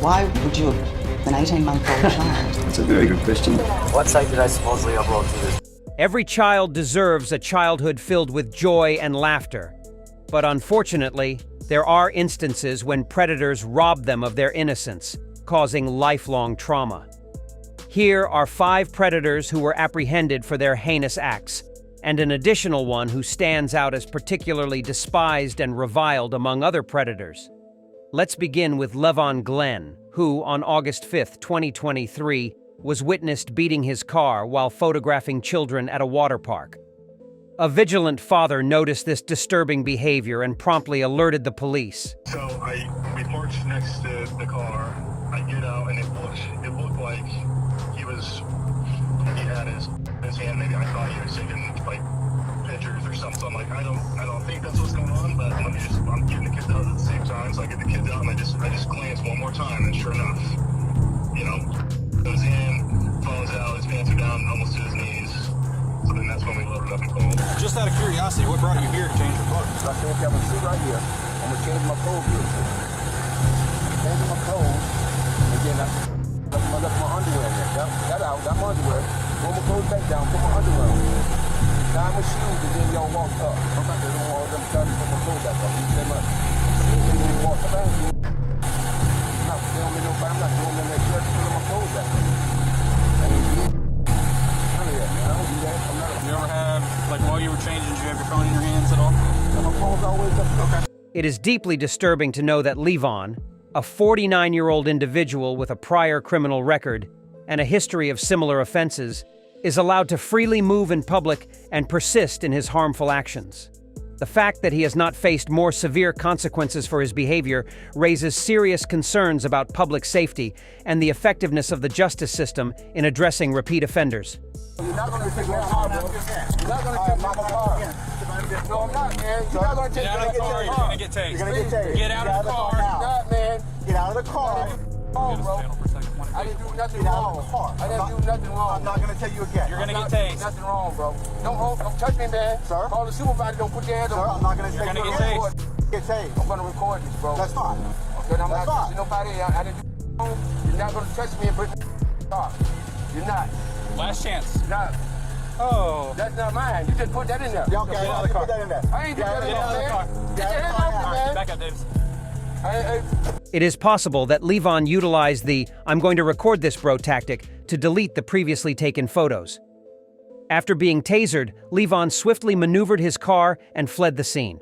Why would you have an 18-month-old child? That's a very good question. What site did I supposedly upload to this? Every child deserves a childhood filled with joy and laughter. But unfortunately, there are instances when predators rob them of their innocence, causing lifelong trauma. Here are 5 predators who were apprehended for their heinous acts, and an additional one who stands out as particularly despised and reviled among other predators. Let's begin with Levon Glenn, who, on August 5, 2023, was witnessed beating his car while photographing children at a water park. A vigilant father noticed this disturbing behavior and promptly alerted the police. So we parked next to the car. I get out and it looked like he had his hand. Maybe I thought he was taking like pictures or something. So I'm like, I don't think that's what's going on. But I'm getting the kids out at the same time. So I get the kids out and I just glance one more time, and sure enough, goes in, falls out, his pants are down almost to his knees. So then that's when we loaded up and called. Just out of curiosity, what brought you here to change your clothes? I think I'm gonna sit right here. I'm gonna change my clothes here. Change my clothes, and then I left my underwear in there. Got out, got my underwear. Pull my clothes back down, put my underwear on. Tie my shoes, and then y'all walked up. I'm not gonna walk up, trying to put my clothes back up. You say much. And then walk up. I'm not filming nobody. I'm not doing that shirt, pulling my clothes back up. I didn't do it. None of that, man. I don't do that. I'm not. You ever have, like while you were changing, did you have your phone in your hands at all? My phone's always up. Okay. It is deeply disturbing to know that Levon, a 49-year-old individual with a prior criminal record and a history of similar offenses, is allowed to freely move in public and persist in his harmful actions. The fact that he has not faced more severe consequences for his behavior raises serious concerns about public safety and the effectiveness of the justice system in addressing repeat offenders. You're not going to take my car, bro. You're not going to take my car. No, I'm not, man. You're not going to take Get out of the car, you're gonna get tased. You're going to get tased. Get out of the car. You're not, man. Get out of the car. Oh, bro. I didn't do nothing wrong. I didn't do nothing wrong. I'm not going to tell you again. You're gonna get tased. Nothing wrong, bro. Don't touch me, man. Sir? Call the supervisor. Don't put your hands on me. I'm not going to You're say gonna you get tased. Get tased. I'm going to record this, bro. That's fine. Okay, I'm That's not fine. touching nobody. I didn't do wrong. You're not going to touch me and put me in the car. You're not. Last chance. You're not. Oh. That's not mine. You just put that in there. Yeah, okay, Get out of the car. put that in there. I ain't doing that, Get out of the car. man. Get your hands off me, man. Back up, Davis. It is possible that Levon utilized the "I'm going to record this, bro" tactic to delete the previously taken photos. After being tasered, Levon swiftly maneuvered his car and fled the scene.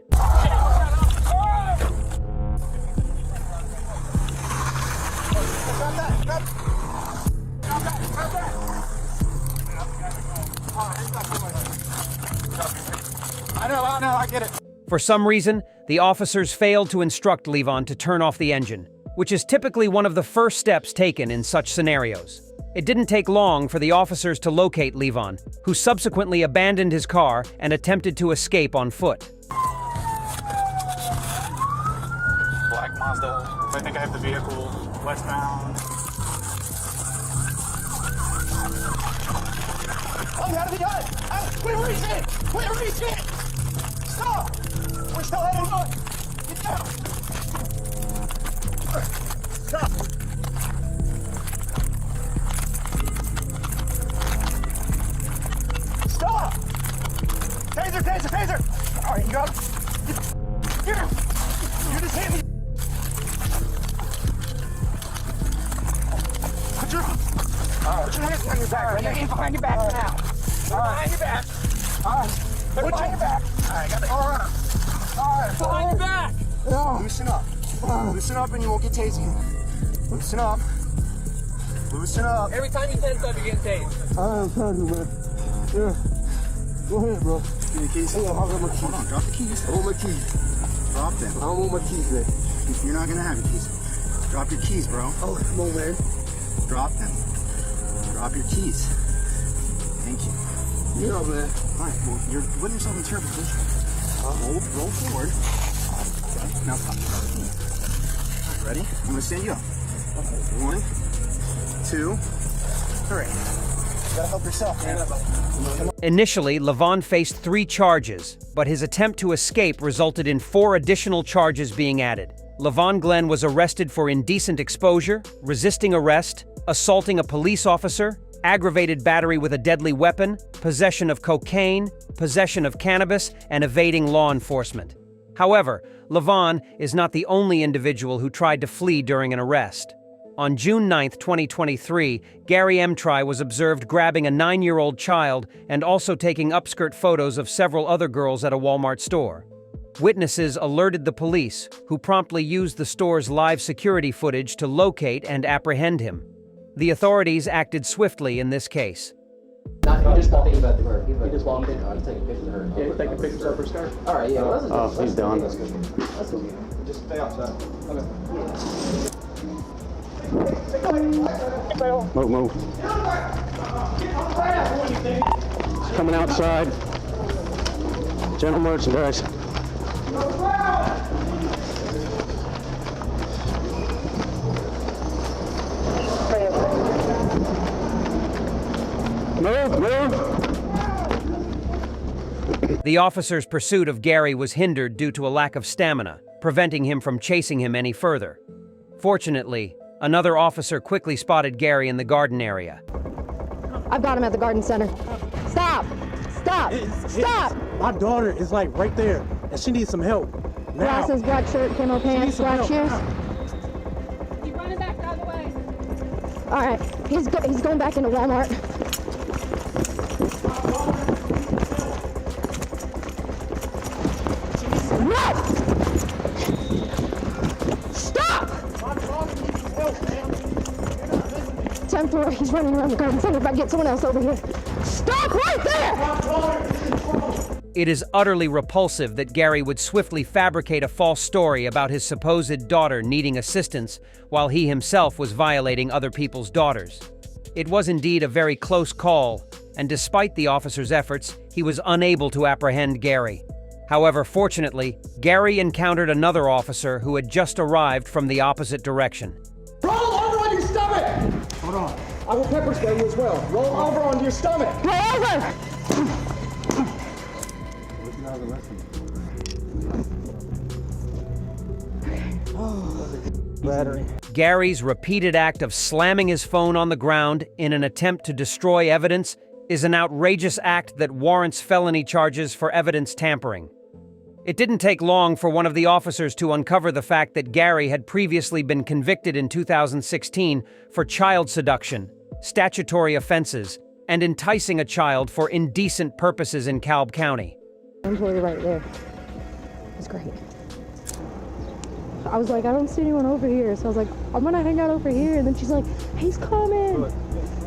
I know, I get it. For some reason, the officers failed to instruct Levon to turn off the engine, which is typically one of the first steps taken in such scenarios. It didn't take long for the officers to locate Levon, who subsequently abandoned his car and attempted to escape on foot. Black Mazda. I think I have the vehicle westbound. Oh, you gotta be done. Where is it? Where is it? Stop. We're still heading on. Get down. Stop. Stop. Taser, taser, taser. All right, you got it. Here. You just hit me. Put your hands behind your back. Put your hands behind your back now. Behind your back. All right. Put behind your back. All right, got it. All right. All right. Behind your back! No. Loosen up. Loosen up and you won't get tased again. Loosen up. Loosen up. Every time you tense up, you get tased. I'm trying to, man. Yeah. Go ahead, bro. Give me the keys. Hold on, drop the keys. Hold my keys. Drop them. I don't want my keys, man. You're not gonna have your keys. Drop your keys, bro. Oh, come on, man. Drop them. Drop your keys. Thank you. Yeah, man. All right, well, you're putting yourself in terrible position. Roll forward. Okay, now stop. All right, ready? I'm gonna stand you up. Okay. 1, 2, 3. You gotta help yourself, man. Initially, Levon faced 3 charges, but his attempt to escape resulted in 4 additional charges being added. Levon Glenn was arrested for indecent exposure, resisting arrest, assaulting a police officer, aggravated battery with a deadly weapon, possession of cocaine, possession of cannabis, and evading law enforcement. However, Levon is not the only individual who tried to flee during an arrest. On June 9, 2023, Gary Emtry was observed grabbing a 9-year-old child and also taking upskirt photos of several other girls at a Walmart store. Witnesses alerted the police, who promptly used the store's live security footage to locate and apprehend him. The authorities acted swiftly in this case. Not just not thinking about the her. He just walked in. I was taking pictures of her. Yeah, he's taking pictures of her skirt. All right, yeah. Oh, he's done. That's good. That's good. Just stay outside. Okay. Move. He's coming outside. General merchandise. Move. The officer's pursuit of Gary was hindered due to a lack of stamina, preventing him from chasing him any further. Fortunately, another officer quickly spotted Gary in the garden area. I've got him at the garden center. Stop! Stop! My daughter is like right there, and she needs some help. Now. Glasses, black shirt, camo pants, some black help. shoes. He's running back the other way. All right, he's going back into Walmart. No! Stop! 10th floor, he's running around the garden center. If I get someone else over here. Stop right there! It is utterly repulsive that Gary would swiftly fabricate a false story about his supposed daughter needing assistance while he himself was violating other people's daughters. It was indeed a very close call, and despite the officer's efforts, he was unable to apprehend Gary. However, fortunately, Gary encountered another officer who had just arrived from the opposite direction. Roll over on your stomach! Hold on. I will pepper spray you as well. Roll over on your stomach. Roll over! Battery. Gary's repeated act of slamming his phone on the ground in an attempt to destroy evidence is an outrageous act that warrants felony charges for evidence tampering. It didn't take long for one of the officers to uncover the fact that Gary had previously been convicted in 2016 for child seduction, statutory offenses, and enticing a child for indecent purposes in Calb County. Employee right there. That's great. I was like, I don't see anyone over here. So I was like, I'm gonna hang out over here. And then she's like, he's coming.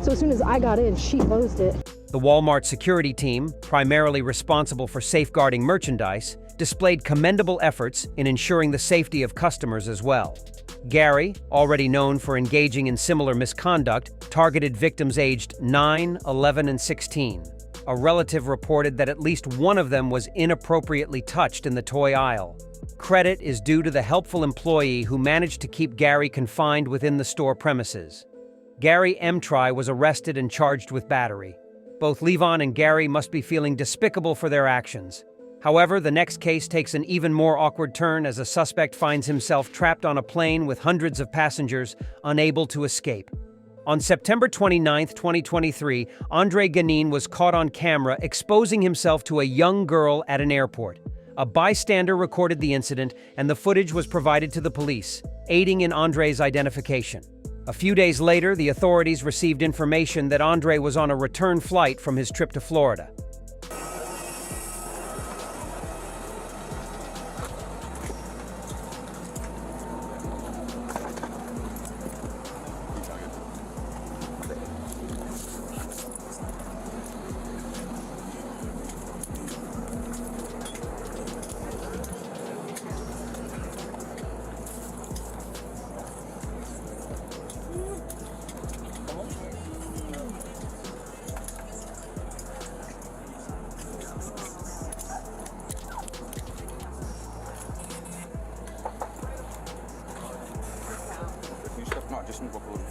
So as soon as I got in, she closed it. The Walmart security team, primarily responsible for safeguarding merchandise, displayed commendable efforts in ensuring the safety of customers as well. Gary, already known for engaging in similar misconduct, targeted victims aged 9, 11, and 16. A relative reported that at least one of them was inappropriately touched in the toy aisle. Credit is due to the helpful employee who managed to keep Gary confined within the store premises. Gary Emtry was arrested and charged with battery. Both Levon and Gary must be feeling despicable for their actions. However, the next case takes an even more awkward turn as a suspect finds himself trapped on a plane with hundreds of passengers, unable to escape. On September 29, 2023, Andre Ganin was caught on camera exposing himself to a young girl at an airport. A bystander recorded the incident, and the footage was provided to the police, aiding in Andre's identification. A few days later, the authorities received information that Andre was on a return flight from his trip to Florida. Just move up a little.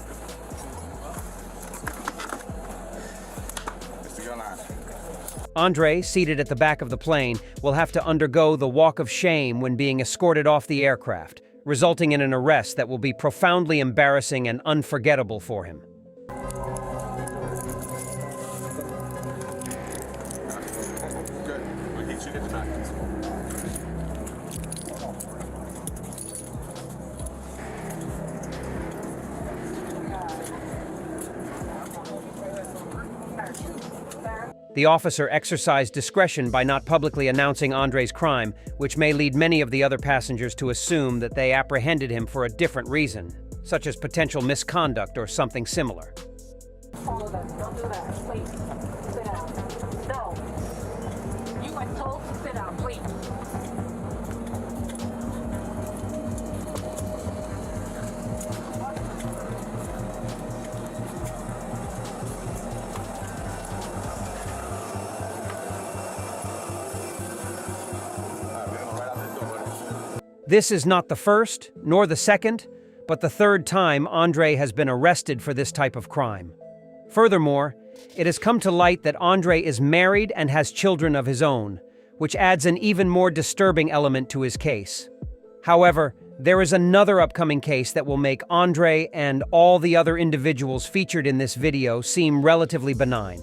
Mr. Gunline. Andre, seated at the back of the plane, will have to undergo the walk of shame when being escorted off the aircraft, resulting in an arrest that will be profoundly embarrassing and unforgettable for him. Good. We'll hit you in the back. The officer exercised discretion by not publicly announcing Andre's crime, which may lead many of the other passengers to assume that they apprehended him for a different reason, such as potential misconduct or something similar. Follow them. Don't do that. Please. Sit down. No. You were told to sit down, please. This is not the first, nor the second, but the third time Andre has been arrested for this type of crime. Furthermore, it has come to light that Andre is married and has children of his own, which adds an even more disturbing element to his case. However, there is another upcoming case that will make Andre and all the other individuals featured in this video seem relatively benign.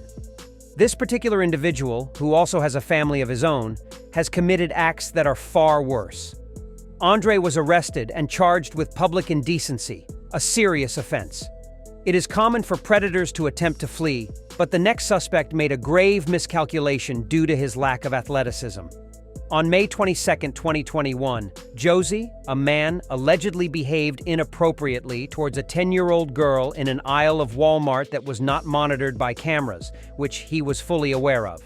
This particular individual, who also has a family of his own, has committed acts that are far worse. Andre was arrested and charged with public indecency, a serious offense. It is common for predators to attempt to flee, but the next suspect made a grave miscalculation due to his lack of athleticism. On May 22, 2021, Josie, a man, allegedly behaved inappropriately towards a 10-year-old girl in an aisle of Walmart that was not monitored by cameras, which he was fully aware of.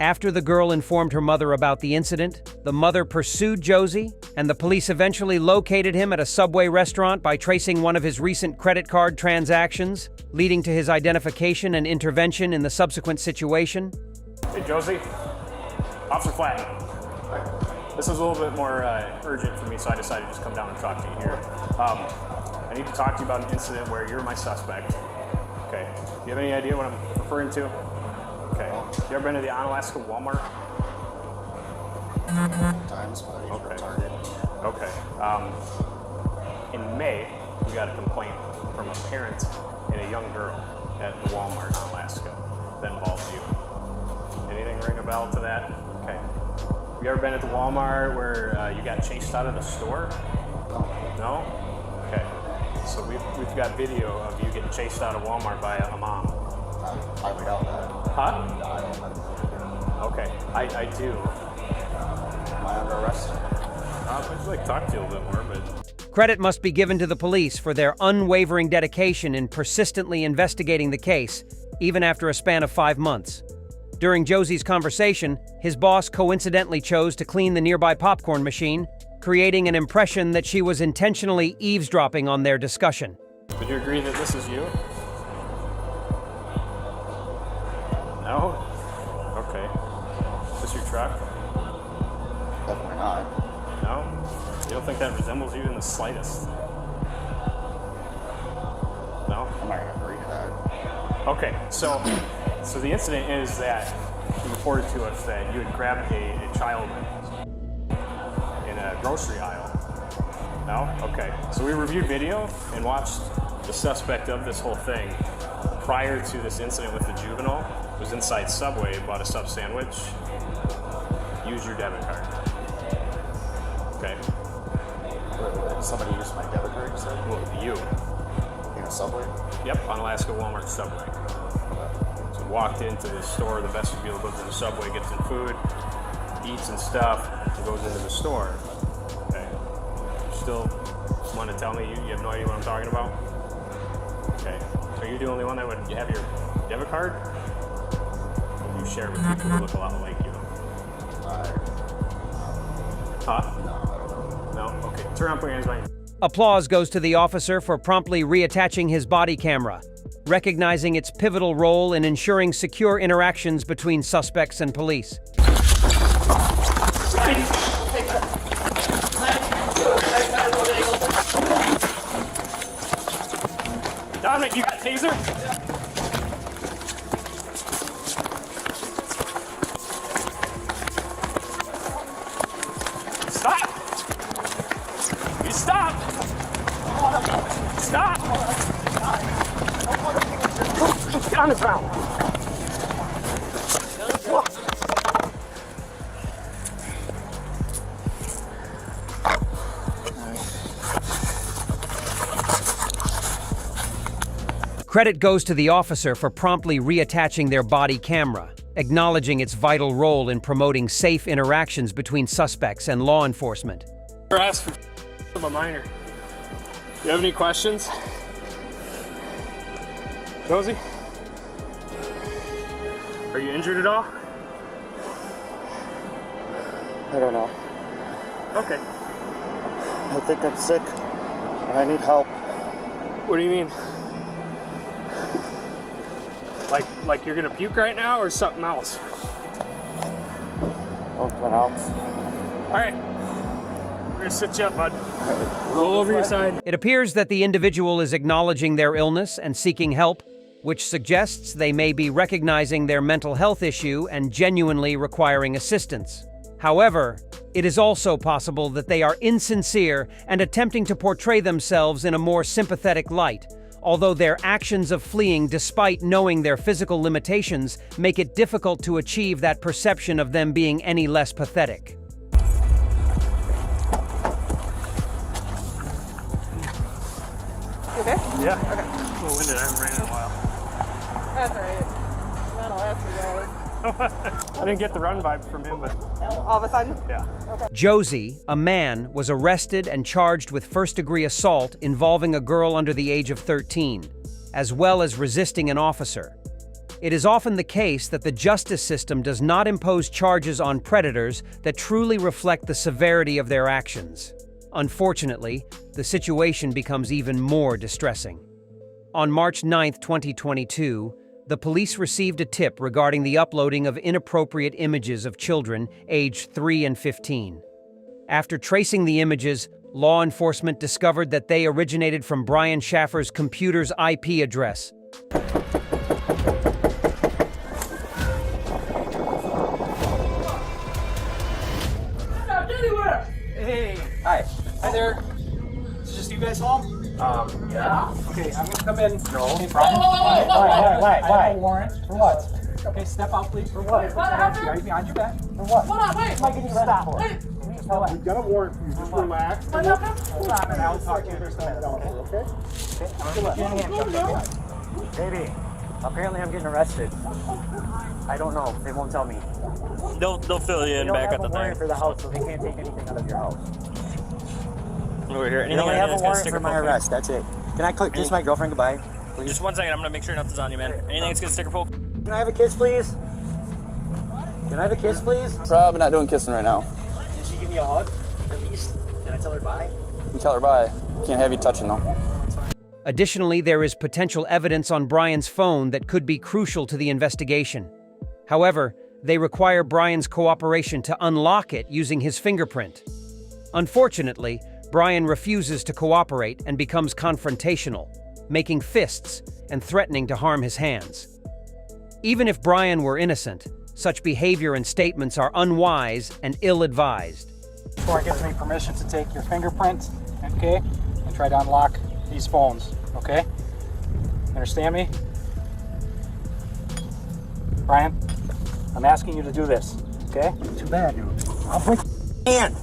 After the girl informed her mother about the incident, the mother pursued Josie, and the police eventually located him at a Subway restaurant by tracing one of his recent credit card transactions, leading to his identification and intervention in the subsequent situation. Hey, Josie. Officer Flatt. This is a little bit more urgent for me, so I decided to just come down and talk to you here. I need to talk to you about an incident where you're my suspect. Okay. Do you have any idea what I'm referring to? Okay. You ever been to the Unmasking Walmart? Times, but Okay. Target. Okay. In May, we got a complaint from a parent and a young girl at the Walmart in Alaska that involves you. Anything ring a bell to that? Okay. You ever been at the Walmart where you got chased out of the store? No? Okay. So we've got video of you getting chased out of Walmart by a mom. I would doubt that. Huh? No, I don't know. Okay. I do. Am I under arrest? I'd just like to talk to you a little bit more, but... Credit must be given to the police for their unwavering dedication in persistently investigating the case, even after a span of 5 months. During Josie's conversation, his boss coincidentally chose to clean the nearby popcorn machine, creating an impression that she was intentionally eavesdropping on their discussion. Would you agree that this is you? No? Okay. Is this your truck? Definitely not. No? You don't think that resembles you in the slightest? No? I'm not gonna agree to that. Okay, so the incident is that you reported to us that you had grabbed a child in a grocery aisle. No? Okay. So we reviewed video and watched the suspect of this whole thing prior to this incident with the juvenile. Was inside Subway, bought a sub sandwich. Use your debit card. Okay. Somebody used my debit card, you said? Well, you. In a Subway? Yep, on Alaska Walmart Subway. So walked into the store, the vestibule, goes to the Subway, gets some food, eats and stuff, and goes into the store. Okay. Still want to tell me you have no idea what I'm talking about? Okay. So you're the only one that would have your debit card? Or you share with people who look a lot like you? Huh? No? Okay. Turn around, put your hands behind you. Applause goes to the officer for promptly reattaching his body camera, recognizing its pivotal role in ensuring secure interactions between suspects and police. Dominic, you got a taser? Stop! You stop! Stop! Get on the ground. Credit goes to the officer for promptly reattaching their body camera, acknowledging its vital role in promoting safe interactions between suspects and law enforcement. You're asking from a minor. You have any questions? Josie? Are you injured at all? I don't know. Okay. I think I'm sick and I need help. What do you mean? Like you're gonna puke right now or something else? Something else. All right. We're gonna sit you up, bud. Roll over your side. It appears that the individual is acknowledging their illness and seeking help, which suggests they may be recognizing their mental health issue and genuinely requiring assistance. However, it is also possible that they are insincere and attempting to portray themselves in a more sympathetic light, although their actions of fleeing despite knowing their physical limitations make it difficult to achieve that perception of them being any less pathetic. Okay? Yeah. Okay. A little winded. I haven't ran in a while. That's alright. That'll last me hours. I didn't get the run vibe from him, but All of a sudden? yeah. Josie, a man, was arrested and charged with first-degree assault involving a girl under the age of 13, as well as resisting an officer. It is often the case that the justice system does not impose charges on predators that truly reflect the severity of their actions. Unfortunately, the situation becomes even more distressing. On March 9, 2022, the police received a tip regarding the uploading of inappropriate images of children aged 3 and 15. After tracing the images, law enforcement discovered that they originated from Brian Schaffer's computer's IP address. Hey. Hi. Hi there. Is just you guys home? Yeah. Okay, I'm gonna come in. No. Hey, Brian. Why? I have a warrant. For what? Okay, step out, please. For what? Are you behind your back? For what? Hold on, wait. Am I getting arrested for? Wait. We got a warrant for you. Just relax. Hold on, and I'll talk to you. There's okay? Okay. Baby, apparently I'm getting arrested. I don't know. They won't tell me. They'll fill you in back at the They don't have a warrant thing. for the house, so they can't take anything out of your house. Over here. They only have a warrant for my arrest. That's it. Can I kiss my girlfriend goodbye, please? Just 1 second. I'm gonna make sure nothing's on you, man. Anything that's gonna stick or poke. Can I have a kiss, please? Can I have a kiss, please? Probably not doing kissing right now. Did she give me a hug, at least? Did I tell her bye? You tell her bye. Can't have you touching though. Additionally, there is potential evidence on Brian's phone that could be crucial to the investigation. However, they require Brian's cooperation to unlock it using his fingerprint. Unfortunately, Brian refuses to cooperate and becomes confrontational, making fists and threatening to harm his hands. Even if Brian were innocent, such behavior and statements are unwise and ill-advised. Warrant gives me permission to take your fingerprint, okay, and try to unlock these phones, okay? Understand me? Brian, I'm asking you to do this, okay? Too bad, dude. I'll break your hand.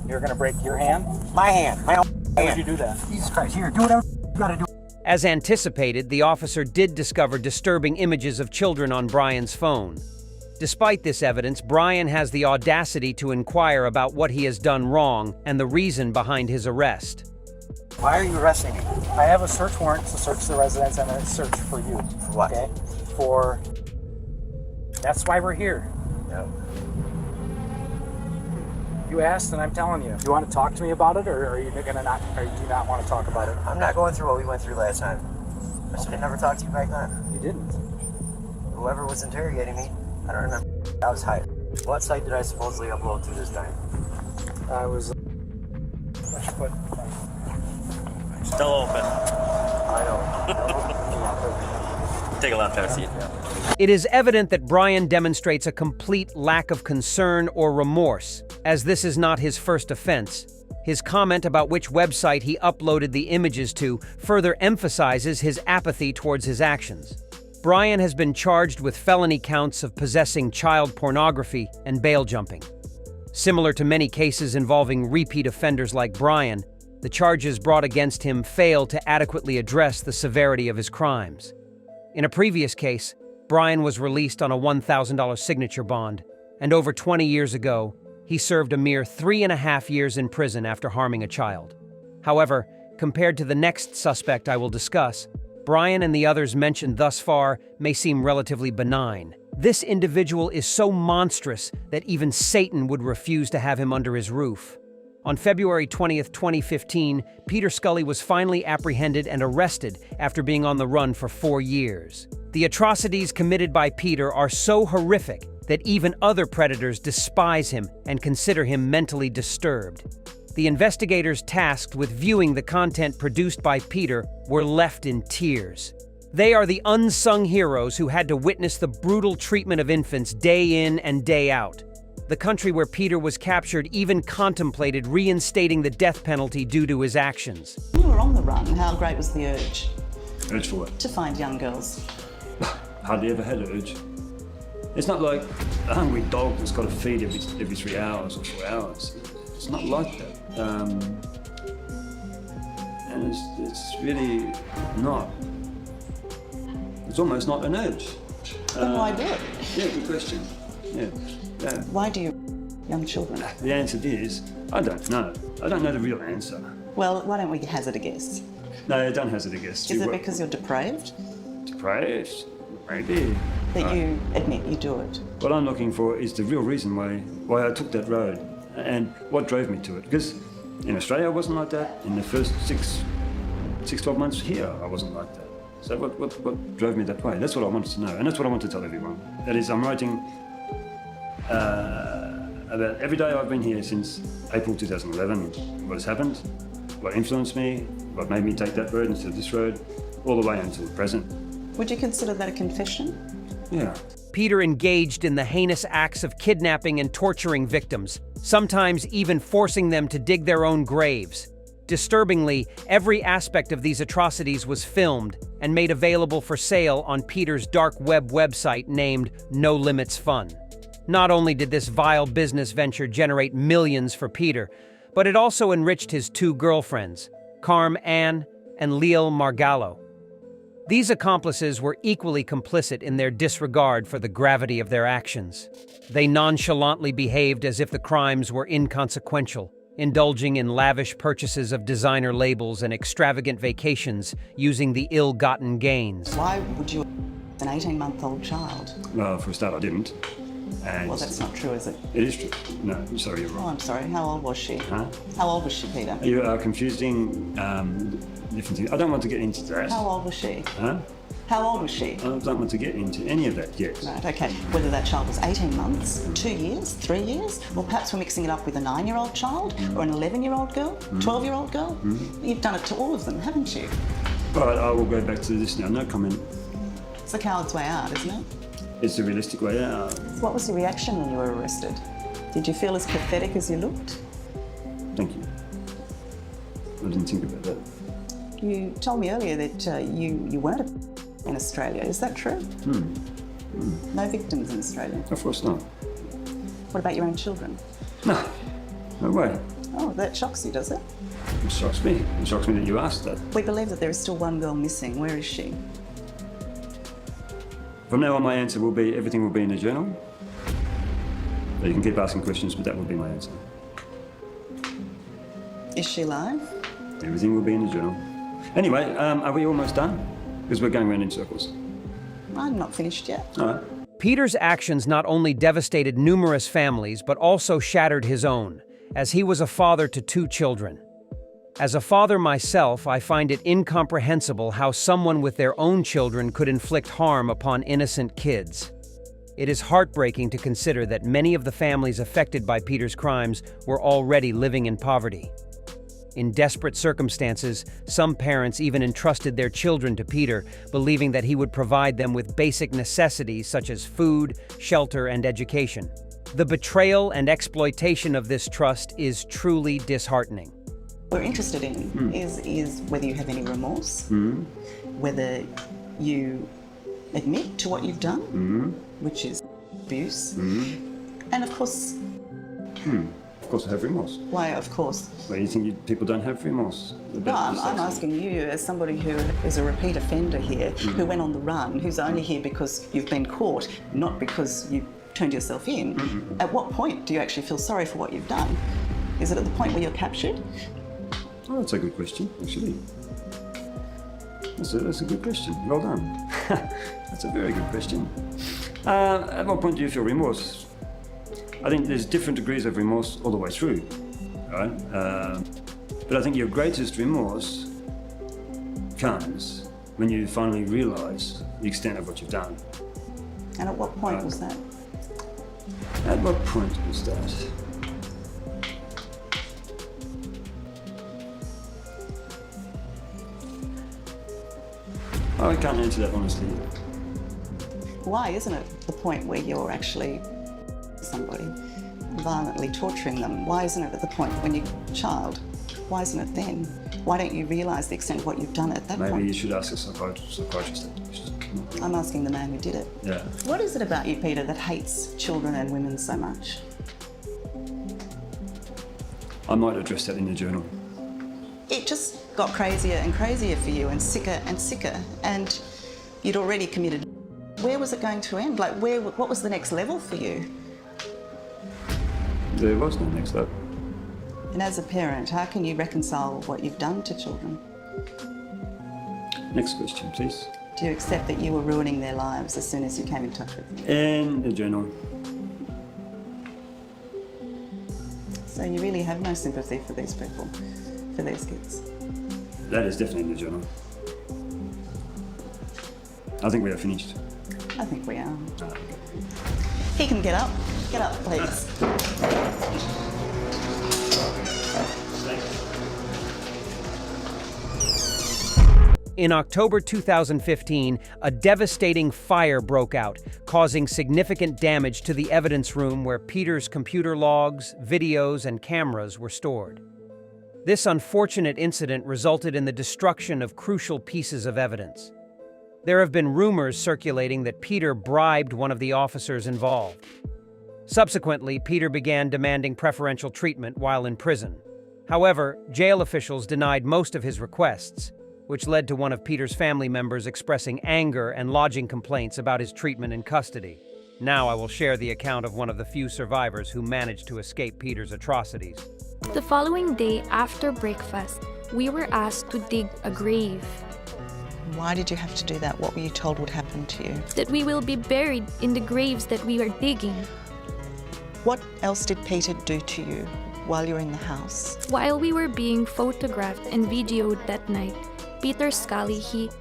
You're gonna break your hand? My hand. My own Why hand. would you do that? Jesus Christ. Here, do whatever you gotta do. As anticipated, the officer did discover disturbing images of children on Brian's phone. Despite this evidence, Brian has the audacity to inquire about what he has done wrong and the reason behind his arrest. Why are you arresting me? I have a search warrant to search the residence and a search for you. For what? Okay? For... That's why we're here. Yep. You asked and I'm telling you. You want to talk to me about it or are you gonna not, or do you not want to talk about it? I'm not going through what we went through last time. I should have never talked to you back then. You didn't. Whoever was interrogating me, I don't remember. I was hired. What site did I supposedly upload to this time? I was... Still open. I don't. Take a left, have a seat. It is evident that Brian demonstrates a complete lack of concern or remorse, as this is not his first offense, His comment about which website he uploaded the images to further emphasizes his apathy towards his actions. Brian has been charged with felony counts of possessing child pornography and bail jumping. Similar to many cases involving repeat offenders like Brian, the charges brought against him fail to adequately address the severity of his crimes. In a previous case, Brian was released on a $1,000 signature bond, and over 20 years ago, he served a mere 3.5 years in prison after harming a child. However, compared to the next suspect I will discuss, Brian and the others mentioned thus far may seem relatively benign. This individual is so monstrous that even Satan would refuse to have him under his roof. On February 20th, 2015, Peter Scully was finally apprehended and arrested after being on the run for 4 years. The atrocities committed by Peter are so horrific that even other predators despise him and consider him mentally disturbed. The investigators tasked with viewing the content produced by Peter were left in tears. They are the unsung heroes who had to witness the brutal treatment of infants day in and day out. The country where Peter was captured even contemplated reinstating the death penalty due to his actions. You were on the run. How great was the urge? Urge for what? To find young girls. Hardly ever had an urge. It's not like a hungry dog that's got to feed every 3 hours or 4 hours. It's not like that. And it's really not. It's almost not an urge. Then why do it? Yeah, good question. Yeah. Why do you young children? The answer is, I don't know. I don't know the real answer. Well, why don't we hazard a guess? No, don't hazard a guess. Is it because you're depraved? Depraved? Maybe. That you admit you do it? What I'm looking for is the real reason why I took that road and what drove me to it. Because in Australia I wasn't like that. In the first 12 months here I wasn't like that. So what drove me that way? That's what I wanted to know, and that's what I want to tell everyone. That is, I'm writing about every day I've been here since April 2011. What has happened, what influenced me, what made me take that road instead of this road, all the way until the present. Would you consider that a confession? Yeah. Peter engaged in the heinous acts of kidnapping and torturing victims, sometimes even forcing them to dig their own graves. Disturbingly, every aspect of these atrocities was filmed and made available for sale on Peter's dark web website named No Limits Fun. Not only did this vile business venture generate millions for Peter, but it also enriched his 2 girlfriends, Carm Ann and Leal Margallo. These accomplices were equally complicit in their disregard for the gravity of their actions. They nonchalantly behaved as if the crimes were inconsequential, indulging in lavish purchases of designer labels and extravagant vacations using the ill-gotten gains. Why would you an 18-month-old child? Well, for a start, I didn't. And well, that's not true, is it? It is true. No, I'm sorry, you're wrong. Oh, I'm sorry. How old was she? Huh? How old was she, Peter? You are confusing different things. I don't want to get into that. How old was she? Huh? How old was she? I don't want to get into any of that yet. Right, okay. Whether that child was 18 months, 2 years, 3 years, or perhaps we're mixing it up with a 9-year-old child or an 11-year-old girl, 12-year-old girl. You've done it to all of them, haven't you? Right, I will go back to this now. No comment. It's the coward's way out, isn't it? It's the realistic way out. What was your reaction when you were arrested? Did you feel as pathetic as you looked? Thank you. I didn't think about that. You told me earlier that you weren't in Australia. Is that true? No victims in Australia? Of course not. What about your own children? No. No way. Oh, that shocks you, does it? It shocks me. It shocks me that you asked that. We believe that there is still one girl missing. Where is she? From now on, my answer will be everything will be in the journal. So you can keep asking questions, but that will be my answer. Is she alive? Everything will be in the journal. Anyway, are we almost done? Because we're going around in circles. I'm not finished yet. All right. Peter's actions not only devastated numerous families, but also shattered his own, as he was a father to 2 children. As a father myself, I find it incomprehensible how someone with their own children could inflict harm upon innocent kids. It is heartbreaking to consider that many of the families affected by Peter's crimes were already living in poverty. In desperate circumstances, some parents even entrusted their children to Peter, believing that he would provide them with basic necessities such as food, shelter, and education. The betrayal and exploitation of this trust is truly disheartening. What we're interested in is whether you have any remorse, whether you admit to what you've done, which is abuse, and of course... Of course I have remorse. Why, of course? Well, you think people don't have remorse? No, I'm asking you as somebody who is a repeat offender here, who went on the run, who's only here because you've been caught, not because you turned yourself in. At what point do you actually feel sorry for what you've done? Is it at the point where you're captured? Oh, that's a good question, actually. That's a good question. Well done. That's a very good question. At what point do you feel remorse? I think there's different degrees of remorse all the way through, right? But I think your greatest remorse comes when you finally realise the extent of what you've done. And at what point was that? At what point was that? Oh, I can't answer that honestly. Why isn't it the point where you're actually somebody, violently torturing them? Why isn't it at the point when you're a child? Why isn't it then? Why don't you realise the extent of what you've done at that point? Maybe you should ask a psychiatrist. I'm asking the man who did it. Yeah. What is it about you, Peter, that hates children and women so much? I might address that in the journal. It just got crazier and crazier for you, and sicker, and you'd already committed. Where was it going to end? Like, what was the next level for you? There was no next level. And as a parent, how can you reconcile what you've done to children? Next question, please. Do you accept that you were ruining their lives as soon as you came in touch with them? In the journal. So you really have no sympathy for these people, for these kids? That is definitely in the journal. I think we are finished. I think we are. He can get up. Get up, please. In October 2015, a devastating fire broke out, causing significant damage to the evidence room where Peter's computer logs, videos, and cameras were stored. This unfortunate incident resulted in the destruction of crucial pieces of evidence. There have been rumors circulating that Peter bribed one of the officers involved. Subsequently, Peter began demanding preferential treatment while in prison. However, jail officials denied most of his requests, which led to one of Peter's family members expressing anger and lodging complaints about his treatment in custody. Now I will share the account of one of the few survivors who managed to escape Peter's atrocities. The following day after breakfast, we were asked to dig a grave. Why did you have to do that? What were you told would happen to you? That we will be buried in the graves that we are digging. What else did Peter do to you while you were in the house? While we were being photographed and videoed that night, Peter Scully hit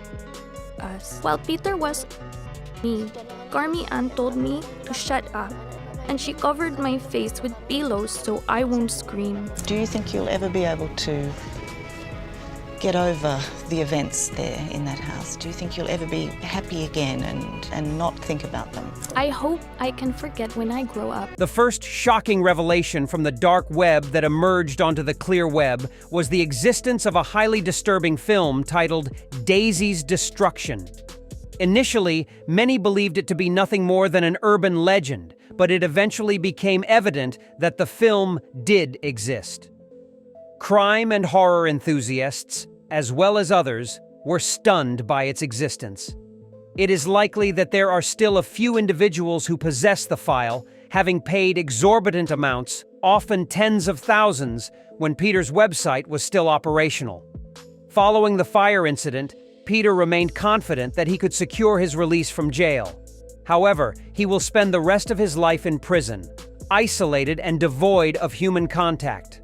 us. While Peter was me, Carmi Ann told me to shut up, and she covered my face with pillows so I won't scream. Do you think you'll ever be able to get over the events there in that house? Do you think you'll ever be happy again and not think about them? I hope I can forget when I grow up. The first shocking revelation from the dark web that emerged onto the clear web was the existence of a highly disturbing film titled Daisy's Destruction. Initially, many believed it to be nothing more than an urban legend, but it eventually became evident that the film did exist. Crime and horror enthusiasts, as well as others, were stunned by its existence. It is likely that there are still a few individuals who possess the file, having paid exorbitant amounts, often tens of thousands, when Peter's website was still operational. Following the fire incident, Peter remained confident that he could secure his release from jail. However, he will spend the rest of his life in prison, isolated and devoid of human contact.